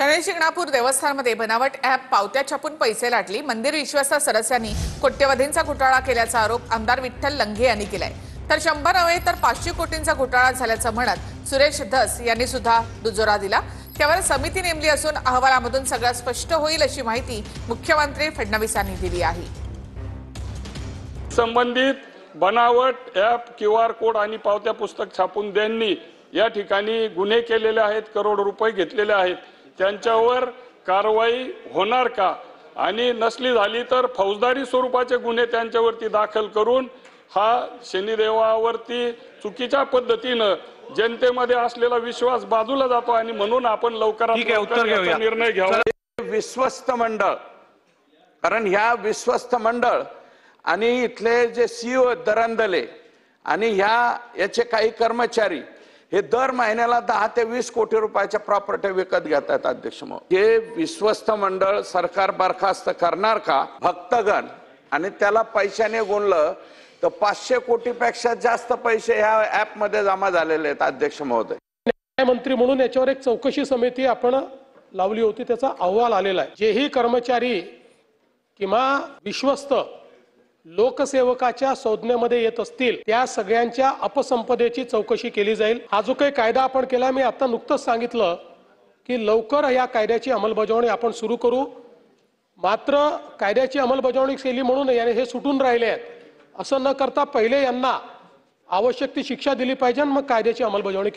शनी शिंगणापूर देवस्थानमध्ये बनावट ॲप पावत्या छापून पैसे लाटली। मंदिर विश्वास सदस्यांनी कोट्यवधींचा घोटाळा केल्याचा आरोप आमदार विठ्ठल लंघे यांनी केलाय। तर 100 नव्हे तर 500 कोटींचा घोटाळा झाल्याचं म्हणत सुरेश धस यांनी सुद्धा दुजोरा दिला। त्यावर समिती नेमली असून अहवालामधून सगळं स्पष्ट होईल अशी माहिती मुख्यमंत्री फडणवीसांनी दिली आहे। संबंधित बनावट ॲप QR कोड आणि पावत्या पुस्तक छापून त्यांनी या ठिकाणी गुन्हे केलेले आहेत, करोड रुपये घेतलेले आहेत। त्यांच्यावर कारवाई होणार का आणि नसली झाली तर फौजदारी स्वरूपाचे गुन्हे त्यांच्यावरती दाखल करून हा शनिदेवावरती चुकीच्या पद्धतीने जनतेमध्ये असलेला विश्वास बाजूला जातो आणि म्हणून आपण लवकरात लवकर निर्णय घ्यावा। विश्वस्त मंडळ, कारण ह्या विश्वस्त मंडळ आणि इथले जे CEO दरंदले आणि याचे काही कर्मचारी हे दर महिन्याला 10 ते 20 कोटी रुपयाच्या प्रॉपर्टी विकत घेतात। अध्यक्ष महोदय, हे विश्वस्त मंडळ सरकार बरखास्त करणार का? भक्तगण आणि त्याला पैशाने गुणलं तर 500 कोटीपेक्षा जास्त पैसे ह्या ऍप मध्ये जमा झालेले आहेत। अध्यक्ष महोदय, न्यायमंत्री म्हणून याच्यावर एक चौकशी समिती आपण लावली होती, त्याचा अहवाल आलेला आहे। जेही कर्मचारी किंवा विश्वस्त लोकसेवकाच्या संज्ञेमध्ये येत असतील त्या सगळ्यांच्या अपसंपदेची चौकशी केली जाईल। हा जो काही कायदा आपण केला, मी आता नुकतंच सांगितलं की लवकर या कायद्याची अंमलबजावणी आपण सुरू करू। मात्र कायद्याची अंमलबजावणी केली म्हणून याने हे सुटून राहिले आहेत असं न करता पहिले यांना आवश्यक ती शिक्षा दिली पाहिजे, मग कायद्याची अंमलबजावणी